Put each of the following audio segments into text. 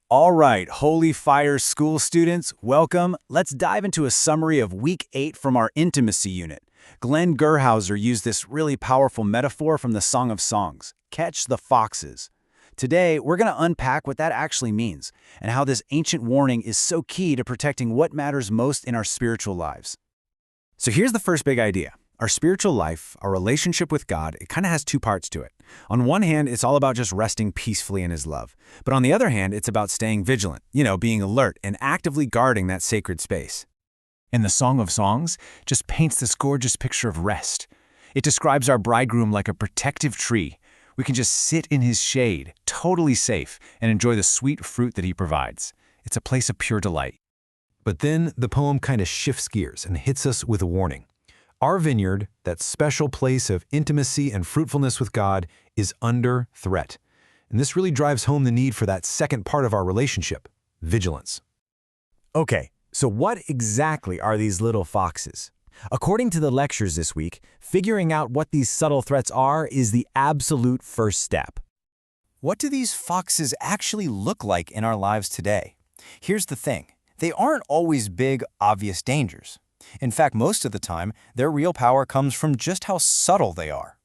All right, Holy Fire School students, welcome. Let's dive into a summary of Week 8 from our Intimacy unit. Glen Gerhauser used this really powerful metaphor from the Song of Songs, catch the foxes. Today, we're going to unpack what that actually means and how this ancient warning is so key to protecting what matters most in our spiritual lives. So here's the first big idea. Our spiritual life, our relationship with God, it kind of has two parts to it. On one hand, it's all about just resting peacefully in His love. But on the other hand, it's about staying vigilant, being alert and actively guarding that sacred space. And the Song of Songs just paints this gorgeous picture of rest. It describes our bridegroom like a protective tree. We can just sit in His shade, totally safe, and enjoy the sweet fruit that He provides. It's a place of pure delight. But then the poem kind of shifts gears and hits us with a warning. Our vineyard, that special place of intimacy and fruitfulness with God, is under threat. And this really drives home the need for that second part of our relationship, vigilance. Okay, so what exactly are these little foxes? According to the lectures this week, figuring out what these subtle threats are is the absolute first step. What do these foxes actually look like in our lives today? Here's the thing. They aren't always big, obvious dangers. In fact, most of the time, their real power comes from just how subtle they are.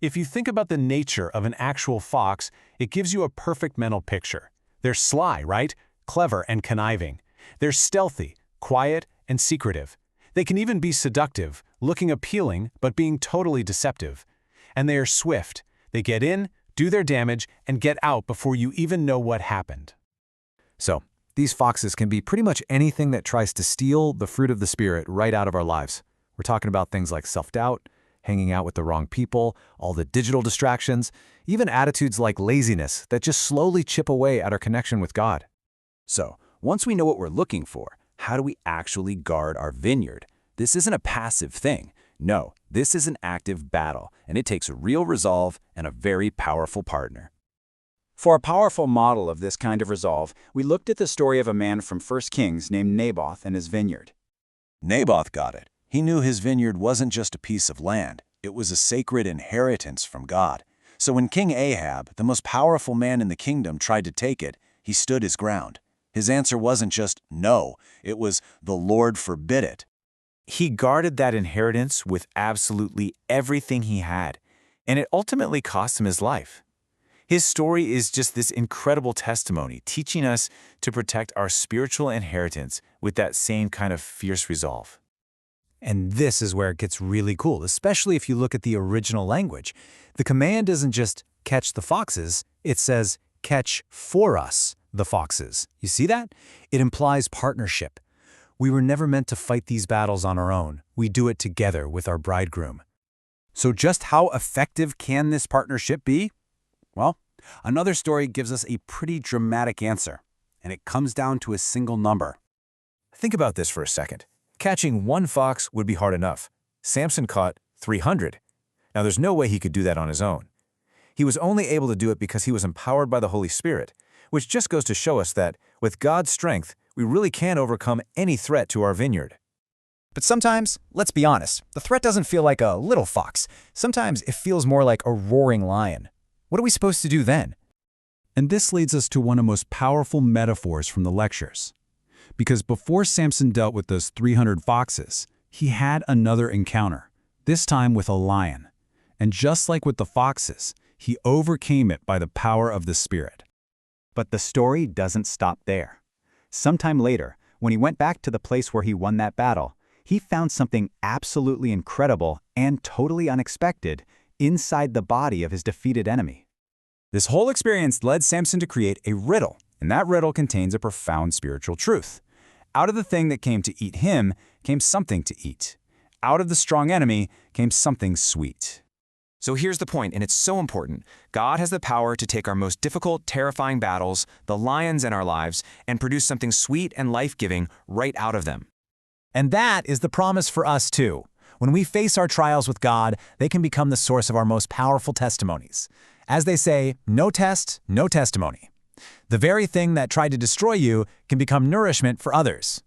If you think about the nature of an actual fox, it gives you a perfect mental picture. They're sly, right? Clever and conniving. They're stealthy, quiet, and secretive. They can even be seductive, looking appealing, but being totally deceptive. And they are swift. They get in, do their damage, and get out before you even know what happened. So, these foxes can be pretty much anything that tries to steal the fruit of the Spirit right out of our lives. We're talking about things like self-doubt, hanging out with the wrong people, all the digital distractions, even attitudes like laziness that just slowly chip away at our connection with God. So, once we know what we're looking for, how do we actually guard our vineyard? This isn't a passive thing. No, this is an active battle, and it takes real resolve and a very powerful partner. For a powerful model of this kind of resolve, we looked at the story of a man from 1 Kings named Naboth and his vineyard. Naboth got it. He knew his vineyard wasn't just a piece of land. It was a sacred inheritance from God. So when King Ahab, the most powerful man in the kingdom, tried to take it, he stood his ground. His answer wasn't just no, it was the Lord forbid it. He guarded that inheritance with absolutely everything he had, and it ultimately cost him his life. His story is just this incredible testimony, teaching us to protect our spiritual inheritance with that same kind of fierce resolve. And this is where it gets really cool, especially if you look at the original language. The command isn't just catch the foxes, it says catch for us the foxes. You see that? It implies partnership. We were never meant to fight these battles on our own. We do it together with our bridegroom. So just how effective can this partnership be? Well, another story gives us a pretty dramatic answer, and it comes down to a single number. Think about this for a second. Catching one fox would be hard enough. Samson caught 300. Now, there's no way he could do that on his own. He was only able to do it because he was empowered by the Holy Spirit, which just goes to show us that, with God's strength, we really can overcome any threat to our vineyard. But sometimes, let's be honest, the threat doesn't feel like a little fox. Sometimes it feels more like a roaring lion. What are we supposed to do then? And this leads us to one of the most powerful metaphors from the lectures. Because before Samson dealt with those 300 foxes, he had another encounter, this time with a lion. And just like with the foxes, he overcame it by the power of the Spirit. But the story doesn't stop there. Sometime later, when he went back to the place where he won that battle, he found something absolutely incredible and totally unexpected inside the body of his defeated enemy. This whole experience led Samson to create a riddle, and that riddle contains a profound spiritual truth. Out of the thing that came to eat him came something to eat. Out of the strong enemy came something sweet. So here's the point, and it's so important. God has the power to take our most difficult, terrifying battles, the lions in our lives, and produce something sweet and life-giving right out of them. And that is the promise for us too. When we face our trials with God, they can become the source of our most powerful testimonies. As they say, no test, no testimony. The very thing that tried to destroy you can become nourishment for others.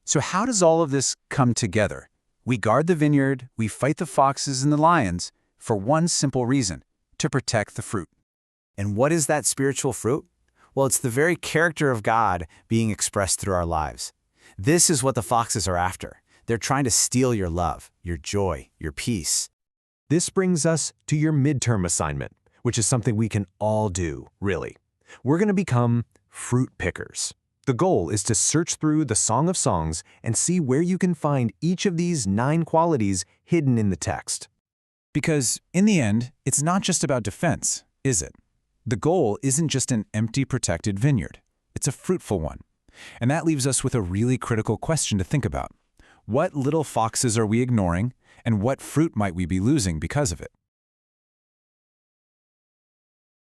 So how does all of this come together? We guard the vineyard, we fight the foxes and the lions, for one simple reason, to protect the fruit. And what is that spiritual fruit? Well, it's the very character of God being expressed through our lives. This is what the foxes are after. They're trying to steal your love, your joy, your peace. This brings us to your midterm assignment, which is something we can all do, really. We're going to become fruit pickers. The goal is to search through the Song of Songs and see where you can find each of these 9 qualities hidden in the text. Because, in the end, it's not just about defense, is it? The goal isn't just an empty, protected vineyard. It's a fruitful one. And that leaves us with a really critical question to think about. What little foxes are we ignoring, and what fruit might we be losing because of it?